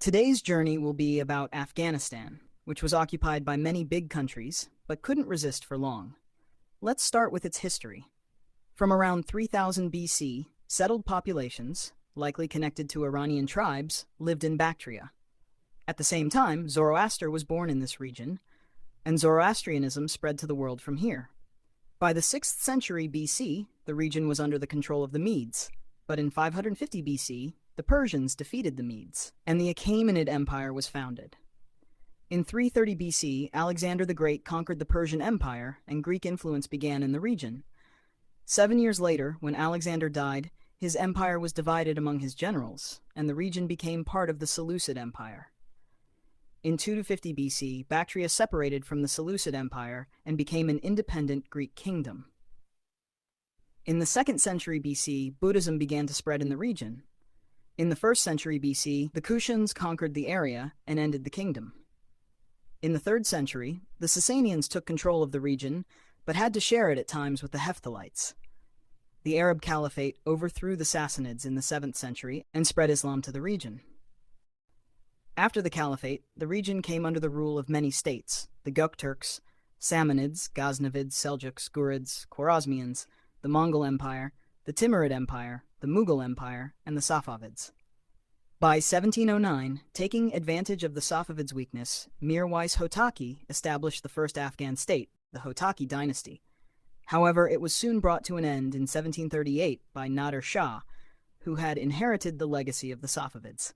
Today's journey will be about Afghanistan, which was occupied by many big countries, but couldn't resist for long. Let's start with its history. From around 3000 BC, settled populations, likely connected to Iranian tribes, lived in Bactria. At the same time, Zoroaster was born in this region, and Zoroastrianism spread to the world from here. By the 6th century BC, the region was under the control of the Medes, but in 550 BC, the Persians defeated the Medes, and the Achaemenid Empire was founded. In 330 BC, Alexander the Great conquered the Persian Empire, and Greek influence began in the region. 7 years later, when Alexander died, his empire was divided among his generals, and the region became part of the Seleucid Empire. In 250 BC, Bactria separated from the Seleucid Empire and became an independent Greek kingdom. In the 2nd century BC, Buddhism began to spread in the region. In the 1st century BC, the Kushans conquered the area and ended the kingdom. In the 3rd century, the Sasanians took control of the region, but had to share it at times with the Hephthalites. The Arab Caliphate overthrew the Sassanids in the 7th century and spread Islam to the region. After the Caliphate, the region came under the rule of many states: the Gökturks, Samanids, Ghaznavids, Seljuks, Ghurids, Khwarezmians, the Mongol Empire, the Timurid Empire, the Mughal Empire, and the Safavids. By 1709, taking advantage of the Safavids' weakness, Mirwais Hotaki established the first Afghan state, the Hotaki dynasty. However, it was soon brought to an end in 1738 by Nader Shah, who had inherited the legacy of the Safavids.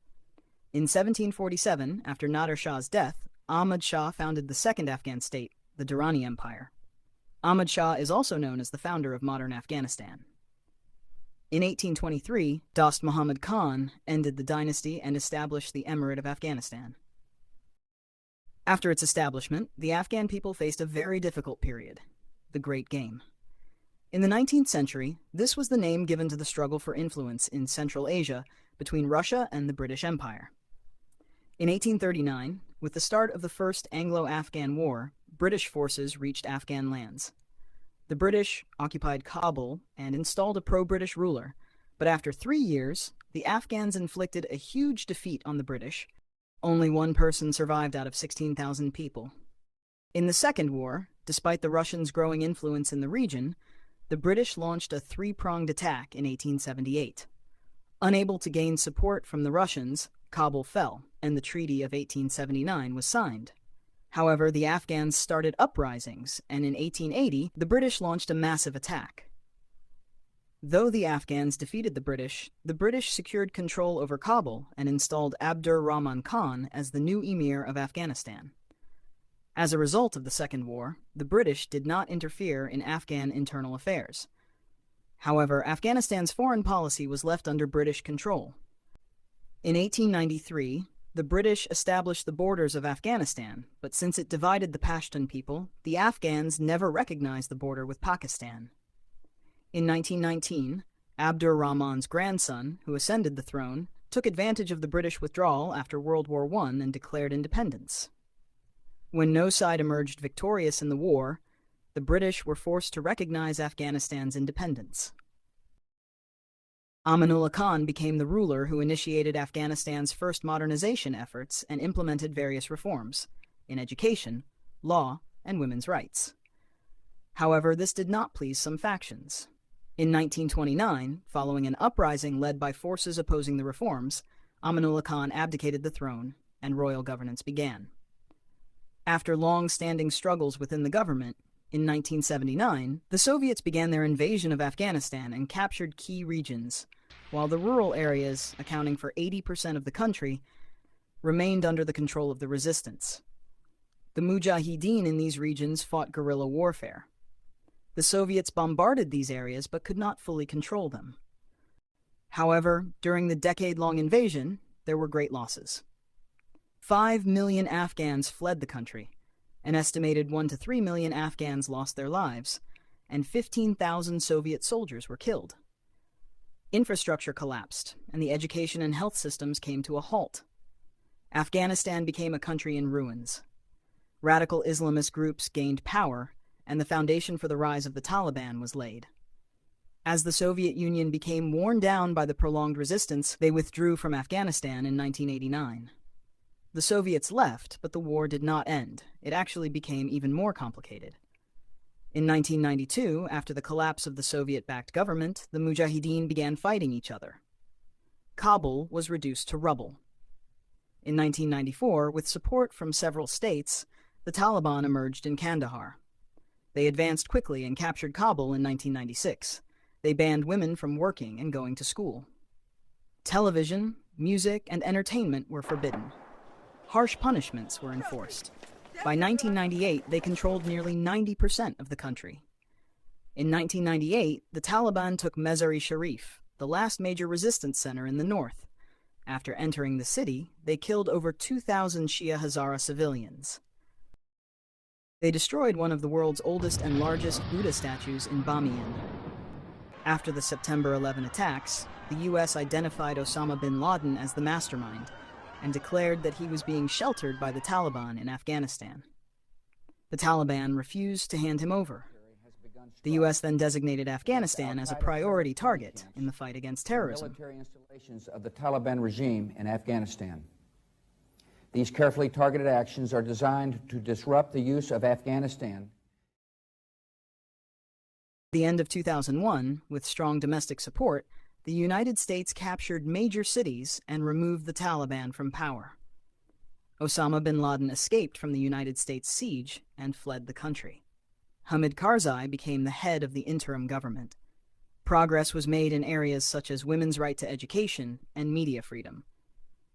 In 1747, after Nader Shah's death, Ahmad Shah founded the second Afghan state, the Durrani Empire. Ahmad Shah is also known as the founder of modern Afghanistan. In 1823, Dost Muhammad Khan ended the dynasty and established the Emirate of Afghanistan. After its establishment, the Afghan people faced a very difficult period: the Great Game. In the 19th century, this was the name given to the struggle for influence in Central Asia between Russia and the British Empire. In 1839, with the start of the First Anglo Afgan War, British forces reached Afghan lands. The British occupied Kabul and installed a pro-British ruler, but after 3 years, the Afghans inflicted a huge defeat on the British. Only one person survived out of 16,000 people. In the Second War, despite the Russians' growing influence in the region, the British launched a three-pronged attack in 1878. Unable to gain support from the Russians, Kabul fell, and the Treaty of 1879 was signed. However, the Afghans started uprisings, and in 1880, the British launched a massive attack. Though the Afghans defeated the British secured control over Kabul and installed Abdur Rahman Khan as the new emir of Afghanistan. As a result of the Second War, the British did not interfere in Afghan internal affairs. However, Afghanistan's foreign policy was left under British control. In 1893, the British established the borders of Afghanistan, but since it divided the Pashtun people, the Afghans never recognized the border with Pakistan. In 1919, Abdur Rahman's grandson, who ascended the throne, took advantage of the British withdrawal after World War I and declared independence. When no side emerged victorious in the war, the British were forced to recognize Afghanistan's independence. Amanullah Khan became the ruler who initiated Afghanistan's first modernization efforts and implemented various reforms in education, law, and women's rights. However, this did not please some factions. In 1929, following an uprising led by forces opposing the reforms, Amanullah Khan abdicated the throne, and royal governance began. After long-standing struggles within the government, in 1979, the Soviets began their invasion of Afghanistan and captured key regions, while the rural areas, accounting for 80% of the country, remained under the control of the resistance. The Mujahideen in these regions fought guerrilla warfare. The Soviets bombarded these areas but could not fully control them. However, during the decade-long invasion, there were great losses. 5 million Afghans fled the country. An estimated 1 to 3 million Afghans lost their lives, and 15,000 Soviet soldiers were killed. Infrastructure collapsed, and the education and health systems came to a halt. Afghanistan became a country in ruins. Radical Islamist groups gained power, and the foundation for the rise of the Taliban was laid. As the Soviet Union became worn down by the prolonged resistance, they withdrew from Afghanistan in 1989. The Soviets left, but the war did not end. It actually became even more complicated. In 1992, after the collapse of the Soviet-backed government, the Mujahideen began fighting each other. Kabul was reduced to rubble. In 1994, with support from several states, the Taliban emerged in Kandahar. They advanced quickly and captured Kabul in 1996. They banned women from working and going to school. Television, music, and entertainment were forbidden. Harsh punishments were enforced. By 1998, they controlled nearly 90% of the country. In 1998, the Taliban took Mazar-e-Sharif, the last major resistance center in the north. After entering the city, they killed over 2,000 Shia Hazara civilians. They destroyed one of the world's oldest and largest Buddha statues in Bamiyan. After the September 11 attacks, the U.S. identified Osama bin Laden as the mastermind and declared that he was being sheltered by the Taliban in Afghanistan. The Taliban refused to hand him over. The U.S. then designated Afghanistan as a priority target in the fight against terrorism. Military installations of the Taliban regime in Afghanistan. These carefully targeted actions are designed to disrupt the use of Afghanistan. At the end of 2001, with strong domestic support, the United States captured major cities and removed the Taliban from power. Osama bin Laden escaped from the United States siege and fled the country. Hamid Karzai became the head of the interim government. Progress was made in areas such as women's right to education and media freedom.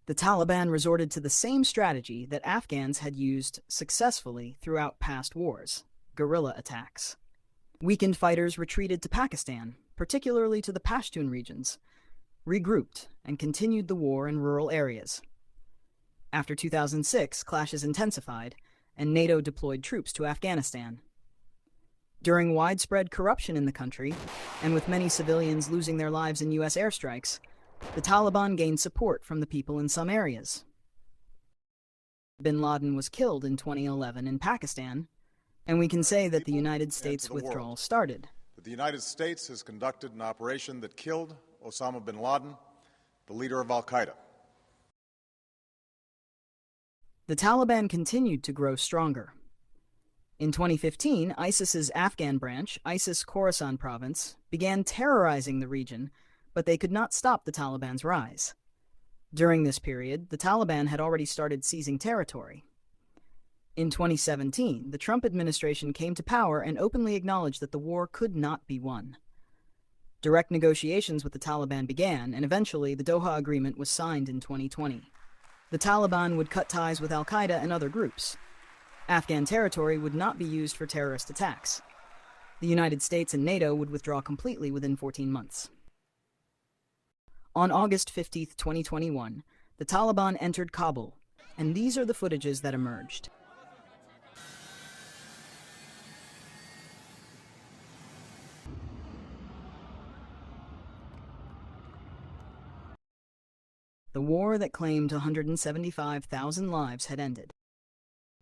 The Taliban resorted to the same strategy that Afghans had used successfully throughout past wars: guerrilla attacks. Weakened fighters retreated to Pakistan, particularly to the Pashtun regions, regrouped, and continued the war in rural areas. After 2006, clashes intensified, and NATO deployed troops to Afghanistan. During widespread corruption in the country, and with many civilians losing their lives in U.S. airstrikes, the Taliban gained support from the people in some areas. Bin Laden was killed in 2011 in Pakistan, and we can say that the United States withdrawal started. The United States has conducted an operation that killed Osama bin Laden, the leader of al-Qaeda. The Taliban continued to grow stronger. In 2015, ISIS's Afghan branch, ISIS Khorasan province, began terrorizing the region, but they could not stop the Taliban's rise. During this period, the Taliban had already started seizing territory. In 2017, the Trump administration came to power and openly acknowledged that the war could not be won. Direct negotiations with the Taliban began, and eventually the Doha Agreement was signed in 2020. The Taliban would cut ties with al-Qaeda and other groups. Afghan territory would not be used for terrorist attacks. The United States and NATO would withdraw completely within 14 months. On August 15, 2021, the Taliban entered Kabul, and these are the footages that emerged. The war that claimed 175,000 lives had ended.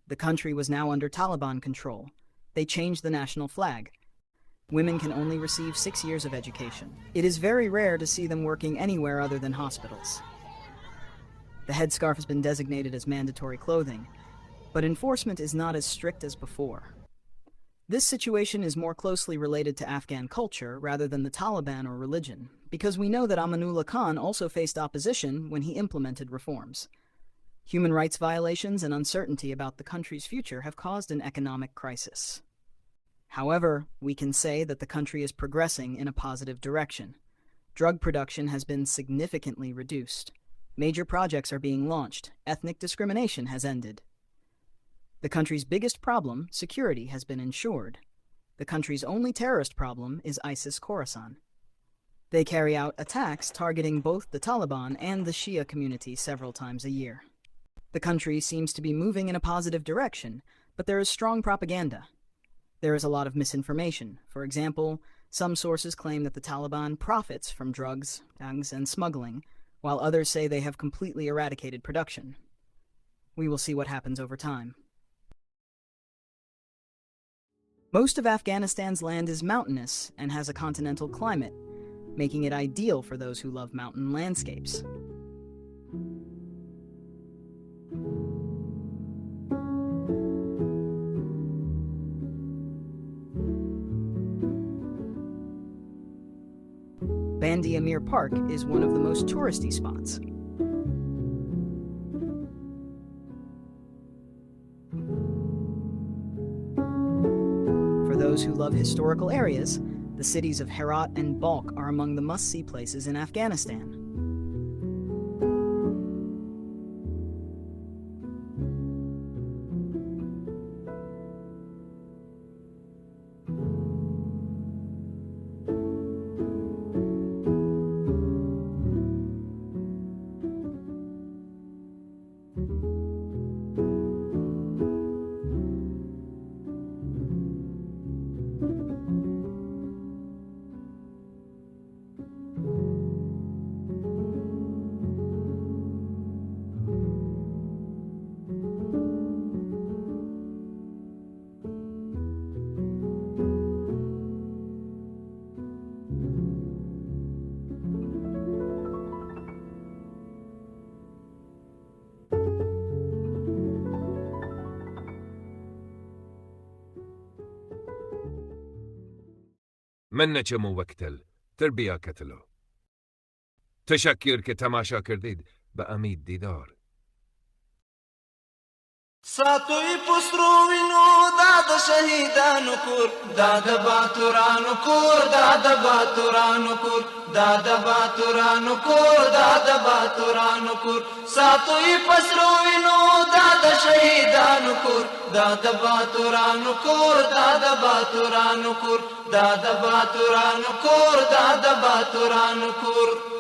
The country was now under Taliban control. They changed the national flag. Women can only receive 6 years of education. It is very rare to see them working anywhere other than hospitals. The headscarf has been designated as mandatory clothing, but enforcement is not as strict as before. This situation is more closely related to Afghan culture rather than the Taliban or religion, because we know that Amanullah Khan also faced opposition when he implemented reforms. Human rights violations and uncertainty about the country's future have caused an economic crisis. However, we can say that the country is progressing in a positive direction. Drug production has been significantly reduced. Major projects are being launched. Ethnic discrimination has ended. The country's biggest problem, security, has been ensured. The country's only terrorist problem is ISIS Khorasan. They carry out attacks targeting both the Taliban and the Shia community several times a year. The country seems to be moving in a positive direction, but there is strong propaganda. There is a lot of misinformation. For example, some sources claim that the Taliban profits from drugs, gangs, and smuggling, while others say they have completely eradicated production. We will see what happens over time. Most of Afghanistan's land is mountainous and has a continental climate, making it ideal for those who love mountain landscapes. Bandi Amir Park is one of the most touristy spots. For those who love historical areas, the cities of Herat and Balkh are among the must-see places in Afghanistan. من نچمو وقتل تربیه کتلو تشکر که تماشا کردید به امید دیدار ساتوی پسرو وینو داد شهیدانو کور داد باتورانو کور داد باتورانو کور داد باتورانو کور داد باتورانو کور ساتوی پسرو وینو داد شهیدانو کور داد باتورانو کور داد باتورانو کور داد باتورانو کور داد باتورانو کور